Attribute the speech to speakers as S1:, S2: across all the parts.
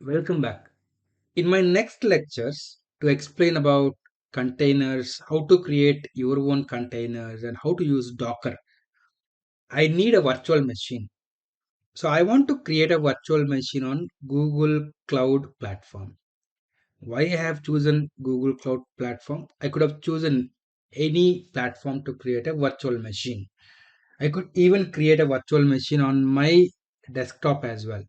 S1: Welcome back. In my next lectures, to explain about containers, how to create your own containers, and how to use Docker, I need a virtual machine. So I want to create a virtual machine on Google Cloud Platform. Why I have chosen Google Cloud Platform? I could have chosen any platform to create a virtual machine. I could even create a virtual machine on my desktop as well.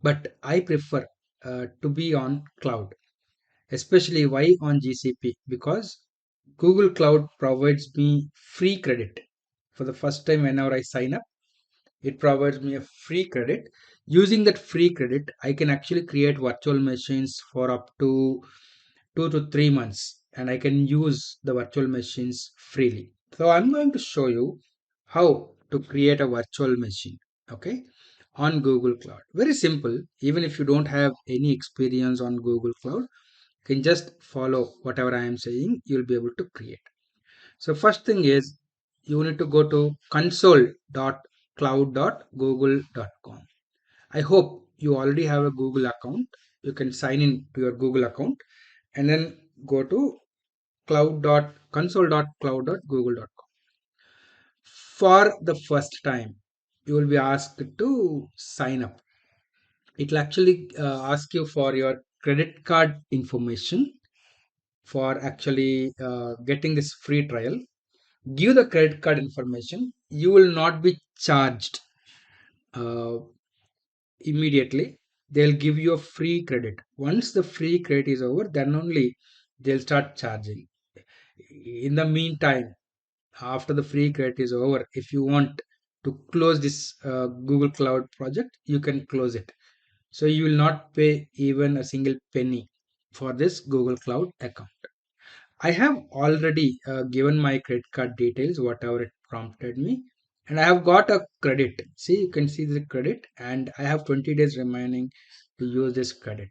S1: But I prefer to be on cloud, especially why on GCP, because Google Cloud provides me free credit. For the first time, whenever I sign up, it provides me a free credit. Using that free credit, I can actually create virtual machines for up to 2 to 3 months, and I can use the virtual machines freely. So I'm going to show you how to create a virtual machine, okay, on Google Cloud. Very simple. Even if you don't have any experience on Google Cloud, can just follow whatever I am saying, you'll be able to create. So first thing is you need to go to console.cloud.google.com. I hope you already have a Google account. You can sign in to your Google account and then go to console.cloud.google.com. For the first time, you will be asked to sign up. It will actually ask you for your credit card information for actually getting this free trial. Give the credit card information. You will not be charged uh, immediately. They'll give you a free credit. Once the free credit is over, then only they'll start charging. In the meantime, after the free credit is over, if you want to close this Google Cloud project, you can close it. So you will not pay even a single penny for this Google Cloud account. I have already given my credit card details, whatever it prompted me, and I have got a credit. See, you can see the credit, and I have 20 days remaining to use this credit.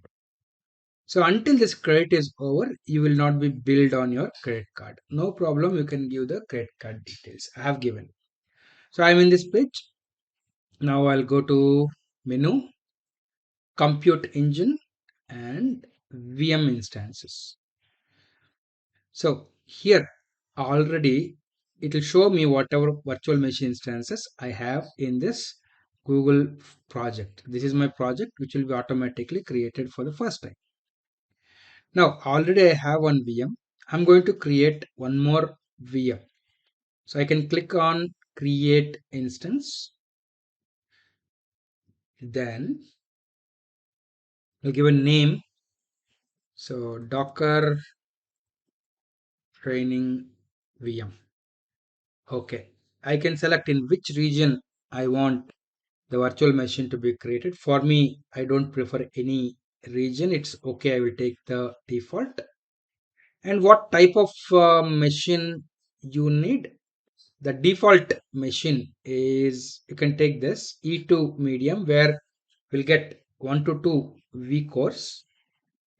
S1: So until this credit is over, you will not be billed on your credit card. No problem, you can give the credit card details. I have given. So I'm in this page. Now I'll go to menu, compute engine, and VM instances. So here already it will show me whatever virtual machine instances I have in this Google project. This is my project which will be automatically created for the first time. Now already I have one VM. I'm going to create one more VM. So I can click on create instance. Then I'll give a name. So Docker training VM. Okay. I can select in which region I want the virtual machine to be created. For me, I don't prefer any region. It's okay. I will take the default. And what type of machine you need? The default machine is you can take this E2 medium where we'll get 1 to 2 V cores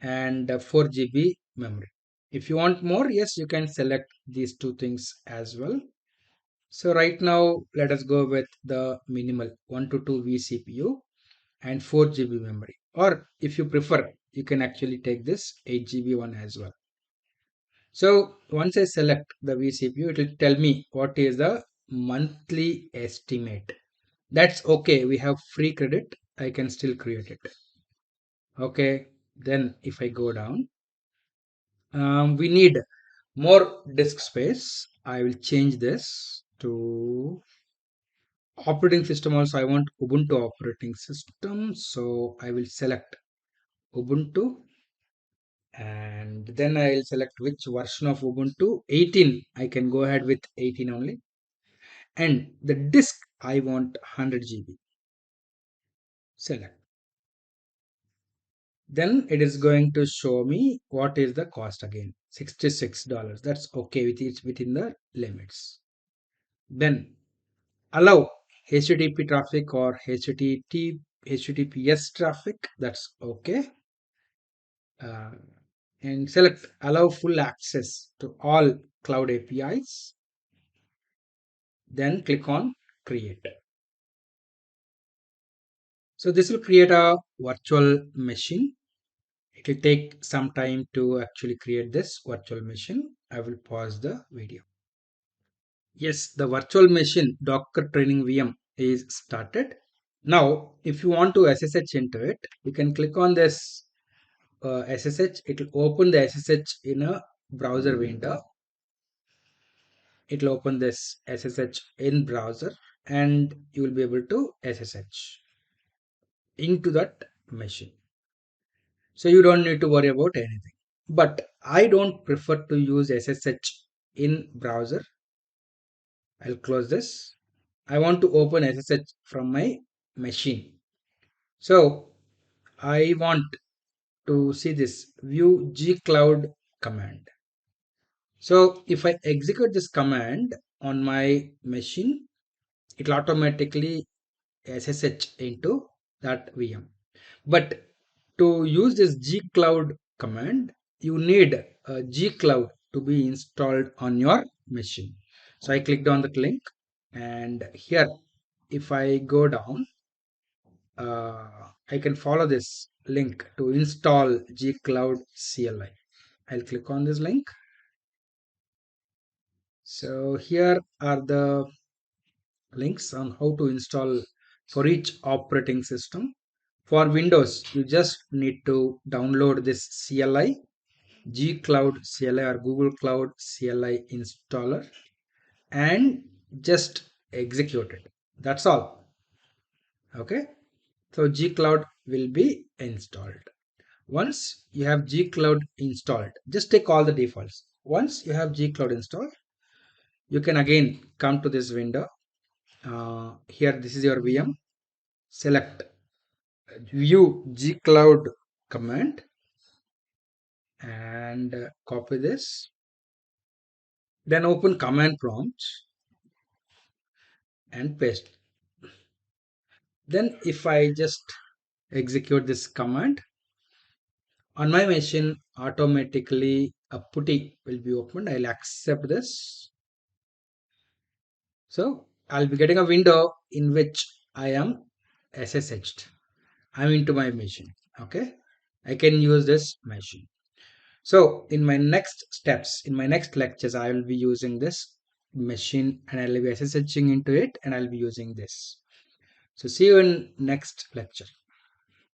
S1: and 4 GB memory. If you want more, yes, you can select these two things as well. So right now, let us go with the minimal 1 to 2 vCPU and 4 GB memory. Or if you prefer, you can actually take this 8 GB one as well. So once I select the vCPU, it will tell me what is the monthly estimate. That's okay. We have free credit. I can still create it. Okay. Then if I go down, we need more disk space. I will change this to operating system. Also, I want Ubuntu operating system. So I will select Ubuntu and then I'll select which version of Ubuntu. 18. I can go ahead with 18 only. And the disk I want 100 GB. Select. Then it is going to show me what is the cost again. $66. That's okay with it within the limits. Then allow HTTP traffic or HTTPS traffic. That's okay. Uh, and select allow full access to all cloud APIs. Then click on create. So this will create a virtual machine. It will take some time to actually create this virtual machine. I will pause the video. Yes, the virtual machine Docker training VM is started. Now, if you want to SSH into it, you can click on this SSH. It will open the SSH in a browser window. It will open this SSH in browser and you will be able to SSH into that machine. So you don't need to worry about anything. But I don't prefer to use SSH in browser. I'll close this. I want to open SSH from my machine. So I want to see this view gcloud command. So if I execute this command on my machine, it will automatically SSH into that VM. But to use this gcloud command, you need a gcloud to be installed on your machine. So I clicked on that link, and here if I go down, I can follow this link to install gcloud CLI. I'll click on this link. So here are the links on how to install for each operating system. For Windows, you just need to download this CLI, gcloud CLI or Google Cloud CLI installer, and just execute it. That's all. Okay. So gcloud will be installed. Once you have gcloud installed, just take all the defaults. Once you have gcloud installed, you can again come to this window. Here, this is your VM. Select view gcloud command and copy this. Then open command prompt and paste. Then if I just execute this command, on my machine automatically a putty will be opened. I'll accept this. So I'll be getting a window in which I am SSH'd. I'm into my machine. Okay. I can use this machine. So in my next steps, in my next lectures, I will be using this machine and I'll be SSHing into it and I'll be using this. So see you in next lecture.